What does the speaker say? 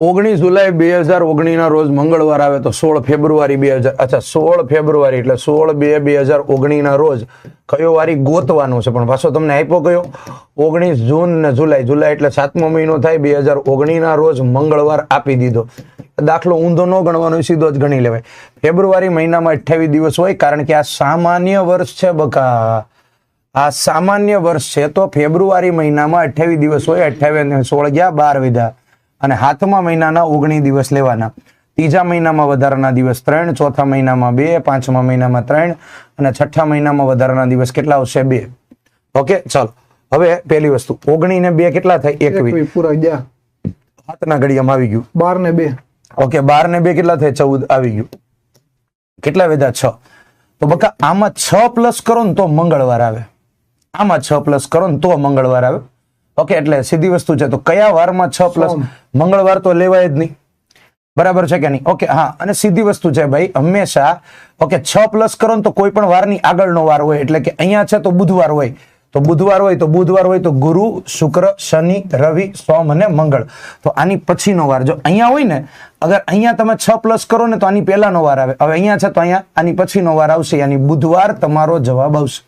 19 જુલાઈ 2019 ના રોજ મંગળવાર આવે તો 16 ફેબ્રુઆરી 2000 અચ્છા 16 ફેબ્રુઆરી એટલે 16/2/2019 ના રોજ કયો વારી ગોતવાનું છે પણ પાછો તમને આપ્યો કયો 19 જૂન ને જુલાઈ એટલે 7મો મહિનો થાય 2019 ના રોજ મંગળવાર આપી દીધો. દાખલો ઊંધો ન ગણવાનો, સીધો જ ગણી લેવાય. ફેબ્રુઆરી મહિનામાં 28 દિવસ હોય કારણ કે આ સામાન્ય વર્ષ છે બકા, આ સામાન્ય વર્ષ છે તો ફેબ્રુઆરી મહિનામાં 28 દિવસ હોય. 28 ને 16 ગયા 12 વિધા અને 7મા મહિનાના 19 દિવસ લેવાના. ત્રીજા મહિનામાં વધારાના દિવસ 3, ચોથા મહિનામાં 2, પાંચમા મહિનામાં 3 અને છઠ્ઠા મહિનામાં વધારાના દિવસ કેટલા આવશે? 2. ઓકે ચાલો હવે પહેલી વસ્તુ 19 ને 2 કેટલા થાય? 21 પૂરા ગયા. હાથના ઘડિયામાં આવી ગયું. 12 ને 2 ઓકે 12 ને 2 કેટલા થાય? 14 આવી ગયું. કેટલા વેધા? 6. તો બકા આમાં 6 પ્લસ કરો ને તો મંગળવાર આવે, આમાં 6 પ્લસ કરો ને તો મંગળવાર આવે. ઓકે એટલે સીધી વસ્તુ છે. તો કયા વારમાં 6 પ્લસ? મંગળવાર તો લેવાય જ નહીં, બરાબર છે કે નહીં? ઓકે હા, અને સીધી વસ્તુ છે ભાઈ હંમેશા ઓકે 6 પ્લસ કરો ને તો કોઈ પણ વારની આગળનો વાર હોય. એટલે કે અહીંયા છે તો બુધવાર હોય, તો બુધવાર હોય તો ગુરુ, શુક્ર, શનિ, રવિ, સોમ અને મંગળ. તો આની પછીનો વાર જો અહીંયા હોય ને, અગર અહીંયા તમે 6 પ્લસ કરો ને તો આની પહેલાનો વાર આવે. હવે અહીંયા છે તો અહીંયા આની પછીનો વાર આવશે, યાની બુધવાર તમારો જવાબ આવશે.